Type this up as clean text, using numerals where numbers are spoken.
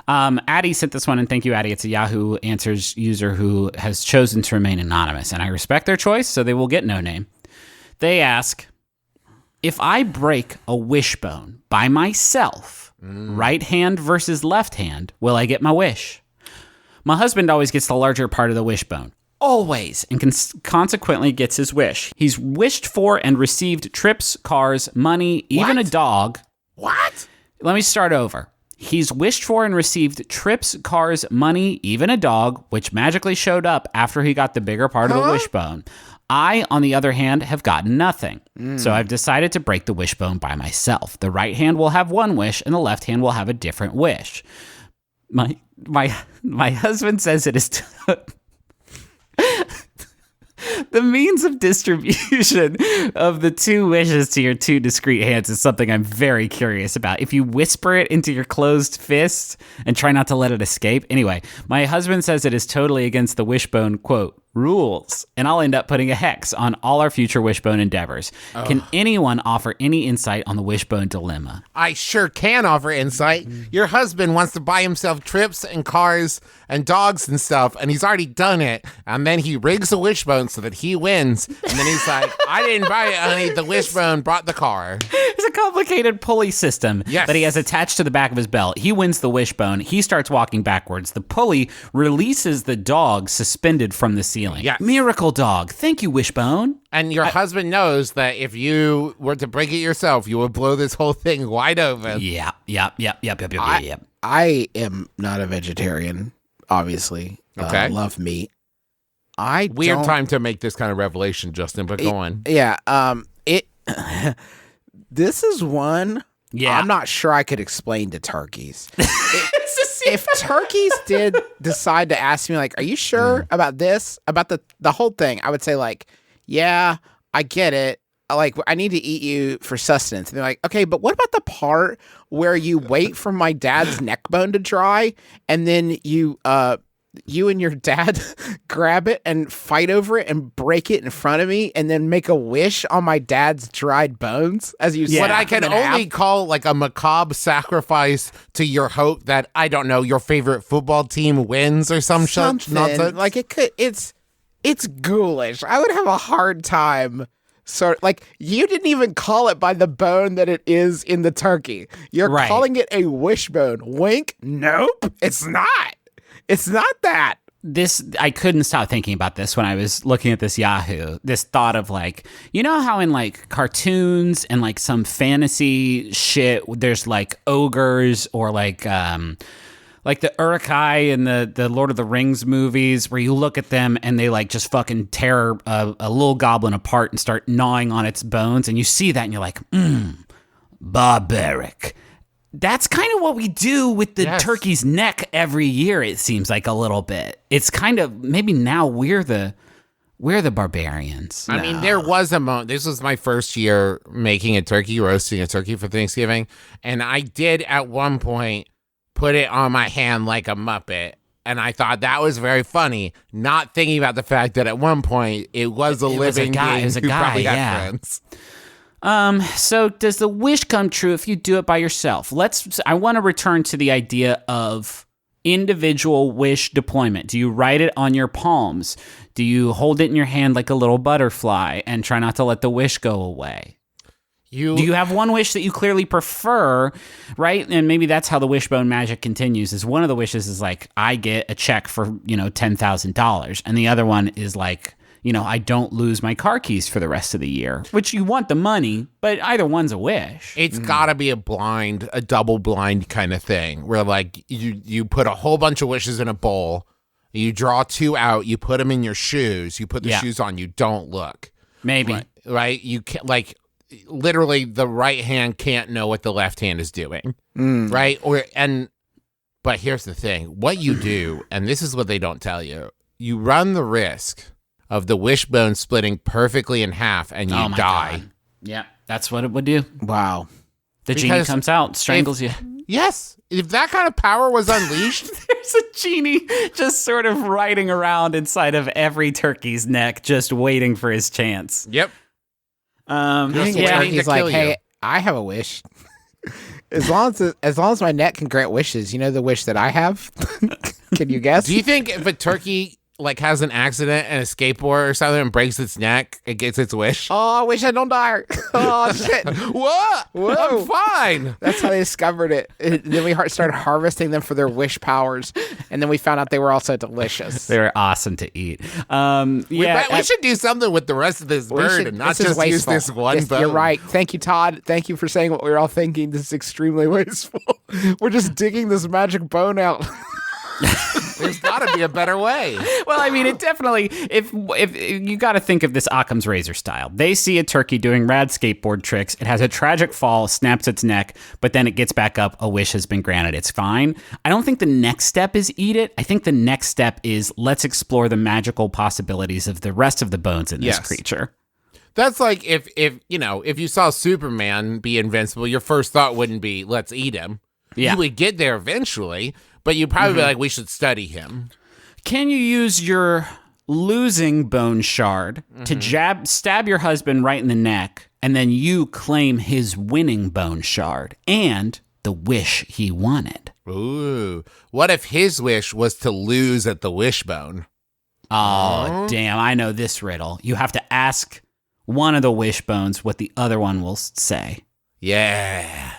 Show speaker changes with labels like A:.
A: Addie sent this one, and thank you, Addie. It's a Yahoo Answers user who has chosen to remain anonymous, and I respect their choice, so they will get no name. They ask, if I break a wishbone by myself, right hand versus left hand, will I get my wish? My husband always gets the larger part of the wishbone. Always, and consequently gets his wish. He's wished for and received trips, cars, money, even a dog.
B: What?
A: Let me start over. He's wished for and received trips, cars, money, even a dog, which magically showed up after he got the bigger part of the wishbone. I, on the other hand, have gotten nothing. So I've decided to break the wishbone by myself. The right hand will have one wish, and the left hand will have a different wish. My husband says it is... The means of distribution of the two wishes to your two discrete hands is something I'm very curious about. If you whisper it into your closed fist and try not to let it escape. Anyway, my husband says it is totally against the wishbone, quote, rules, and I'll end up putting a hex on all our future wishbone endeavors. Can anyone offer any insight on the wishbone dilemma?
B: I sure can offer insight. Your husband wants to buy himself trips and cars and dogs and stuff, and he's already done it. And then he rigs a wishbone so that he wins. And then he's like, I didn't buy it, honey. The wishbone brought the car.
A: It's a complicated pulley system that he has attached to the back of his belt. He wins the wishbone. He starts walking backwards. The pulley releases the dog suspended from the ceiling.
B: Yes.
A: Miracle dog. Thank you, Wishbone.
B: And your husband knows that if you were to break it yourself, you would blow this whole thing wide open.
A: Yep.
C: I am not a vegetarian, obviously.
B: Okay.
C: I love meat.
B: Weird time to make this kind of revelation, Justin, but go on.
C: Yeah. This is one I'm not sure I could explain to turkeys. If turkeys did decide to ask me, like, are you sure about this, about the whole thing, I would say, like, yeah, I get it. Like, I need to eat you for sustenance. And they're like, okay, but what about the part where you wait for my dad's neck bone to dry and then you and your dad grab it and fight over it and break it in front of me and then make a wish on my dad's dried bones as you
B: What I can only call like a macabre sacrifice to your hope that, I don't know, your favorite football team wins or something. Nonsense.
C: Like it's ghoulish. I would have a hard time. So, like, you didn't even call it by the bone that it is in the turkey. You're calling it a wishbone. Wink? Nope. It's not. It's not that.
A: I couldn't stop thinking about this when I was looking at this Yahoo. This thought of, like, you know how in like cartoons and like some fantasy shit, there's like ogres or like the Uruk-hai in the Lord of the Rings movies, where you look at them and they like just fucking tear a little goblin apart and start gnawing on its bones, and you see that and you're like, barbaric. That's kind of what we do with the turkey's neck every year, it seems like, a little bit. It's kind of, maybe now we're the barbarians.
B: I mean, there was a moment, this was my first year making a turkey, roasting a turkey for Thanksgiving, and I did at one point put it on my hand like a Muppet, and I thought that was very funny, not thinking about the fact that at one point it was a living
A: guy.
B: being
A: It was a
B: who
A: guy,
B: probably had
A: yeah.
B: friends.
A: So does the wish come true if you do it by yourself? I want to return to the idea of individual wish deployment. Do you write it on your palms? Do you hold it in your hand like a little butterfly and try not to let the wish go away? Do you have one wish that you clearly prefer, right? And maybe that's how the wishbone magic continues, is one of the wishes is like, I get a check for, $10,000. And the other one is like, I don't lose my car keys for the rest of the year, which you want the money, but either one's a wish.
B: It's gotta be a double blind kind of thing where like you put a whole bunch of wishes in a bowl, you draw two out, you put them in your shoes, you put the shoes on, you don't look.
A: Maybe.
B: Right? You can't, like, literally the right hand can't know what the left hand is doing. Right? But here's the thing. What you do, and this is what they don't tell you, you run the risk of the wishbone splitting perfectly in half and you die.
A: God. Yeah, that's what it would do.
C: Wow.
A: The genie comes out, strangles you.
B: Yes. If that kind of power was unleashed.
A: There's a genie just sort of riding around inside of every turkey's neck, just waiting for his chance.
B: Yep.
C: He's like, hey, I have a wish. As long as my neck can grant wishes, you know the wish that I have? Can you guess?
B: Do you think if a turkey like has an accident and a skateboard or something and breaks its neck, it gets its wish?
C: Oh, I wish I don't die. Oh, shit.
B: What?
C: Whoa.
B: I'm fine.
C: That's how they discovered it. Then we started harvesting them for their wish powers, and then we found out they were also delicious.
A: They're awesome to eat.
B: We should do something with the rest of this bird and not just use this one bone.
C: You're right. Thank you, Todd. Thank you for saying what we were all thinking. This is extremely wasteful. We're just digging this magic bone out.
B: There's got to be a better way.
A: Well, I mean, it definitely, if you got to think of this Occam's razor style. They see a turkey doing rad skateboard tricks. It has a tragic fall, snaps its neck, but then it gets back up. A wish has been granted. It's fine. I don't think the next step is eat it. I think the next step is let's explore the magical possibilities of the rest of the bones in this creature.
B: That's like if you saw Superman be invincible, your first thought wouldn't be, let's eat him.
A: Yeah.
B: You would get there eventually, but you'd probably be like, we should study him.
A: Can you use your losing bone shard to stab your husband right in the neck, and then you claim his winning bone shard and the wish he wanted?
B: Ooh. What if his wish was to lose at the wishbone?
A: Oh, damn. I know this riddle. You have to ask one of the wishbones what the other one will say.
B: Yeah.